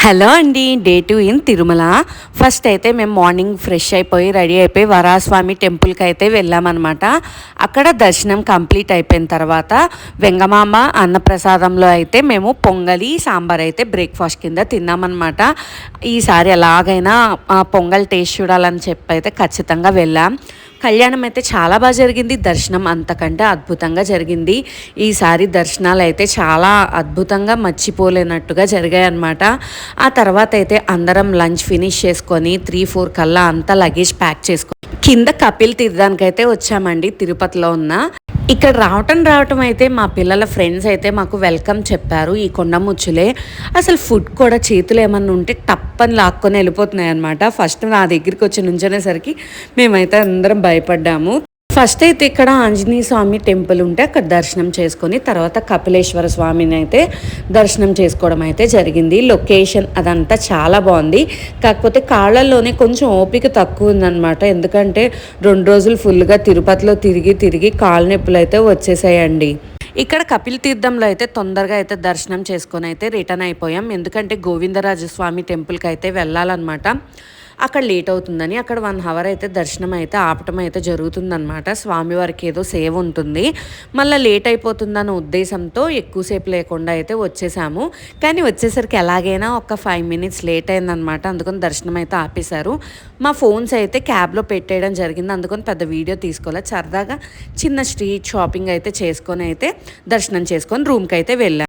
Hello అండి. Day 2 in Tirumala. First అయితే మేము మార్నింగ్ ఫ్రెష్ అయిపోయి రెడీ అయిపోయి వరాహస్వామి టెంపుల్కి అయితే వెళ్ళామన్నమాట. అక్కడ దర్శనం కంప్లీట్ అయిపోయిన తర్వాత వెంగమాంబ అన్నప్రసాదంలో అయితే మేము పొంగలి సాంబార్ అయితే బ్రేక్ఫాస్ట్ కింద తిన్నామన్నమాట. ఈసారి ఎలాగైనా పొంగల్ టేస్ట్ చూడాలని చెప్పి అయితే ఖచ్చితంగా వెళ్ళాం. కళ్యాణం అయితే చాలా బాగా జరిగింది. దర్శనం అంతకంటే అద్భుతంగా జరిగింది. ఈసారి దర్శనాలు అయితే చాలా అద్భుతంగా మర్చిపోలేనట్టుగా జరిగాయి అన్నమాట. ఆ తర్వాత అయితే అందరం లంచ్ ఫినిష్ చేసుకొని 3-4 కల్లా అంతా లగేజ్ ప్యాక్ చేసుకొని కింద కపిల్ తీర్థానికైతే వచ్చామండి, తిరుపతిలో ఉన్న. ఇక్కడ రావటం అయితే మా పిల్లల ఫ్రెండ్స్ అయితే మాకు వెల్కమ్ చెప్పారు. ఈ కొండముచ్చులే అసలు ఫుడ్ కూడా చేతులు ఏమన్నా ఉంటే టప్పని లాక్కొని వెళ్ళిపోతున్నాయి అనమాట. ఫస్ట్ నా దగ్గరికి వచ్చి నుంచునేసరికి మేమైతే అందరం భయపడ్డాము. ఫస్ట్ అయితే ఇక్కడ ఆంజనేయ స్వామి టెంపుల్ ఉంటే అక్కడ దర్శనం చేసుకొని తర్వాత కపిలేశ్వర స్వామిని అయితే దర్శనం చేసుకోవడం అయితే జరిగింది. లొకేషన్ అదంతా చాలా బాగుంది. కాకపోతే కాళ్ళల్లోనే కొంచెం ఓపిక తక్కువ ఉందన్నమాట. ఎందుకంటే 2 రోజులు ఫుల్గా తిరుపతిలో తిరిగి కాళ్ళ నొప్పులు అయితే వచ్చేసాయండి. ఇక్కడ కపిల్ తీర్థంలో అయితే తొందరగా అయితే దర్శనం చేసుకొని అయితే రిటర్న్ అయిపోయాం. ఎందుకంటే గోవిందరాజస్వామి టెంపుల్కి అయితే వెళ్ళాలన్నమాట. అక్కడ లేట్ అవుతుందని అక్కడ 1 అవర్ అయితే దర్శనం అయితే ఆపటం అయితే జరుగుతుందన్నమాట. స్వామివారికి ఏదో సేవ ఉంటుంది, మళ్ళీ లేట్ అయిపోతుందన్న ఉద్దేశంతో ఎక్కువసేపు లేకుండా అయితే వచ్చేసాము. కానీ వచ్చేసరికి ఎలాగైనా ఒక 5 మినిట్స్ లేట్ అయిందనమాట. అందుకని దర్శనం అయితే ఆపేశారు. మా ఫోన్స్ అయితే క్యాబ్లో పెట్టేయడం జరిగింది. అందుకని పెద్ద వీడియో తీసుకోవాలి. సరదాగా చిన్న స్ట్రీట్ షాపింగ్ అయితే చేసుకొని అయితే దర్శనం చేసుకొని రూమ్కి అయితే వెళ్ళాం.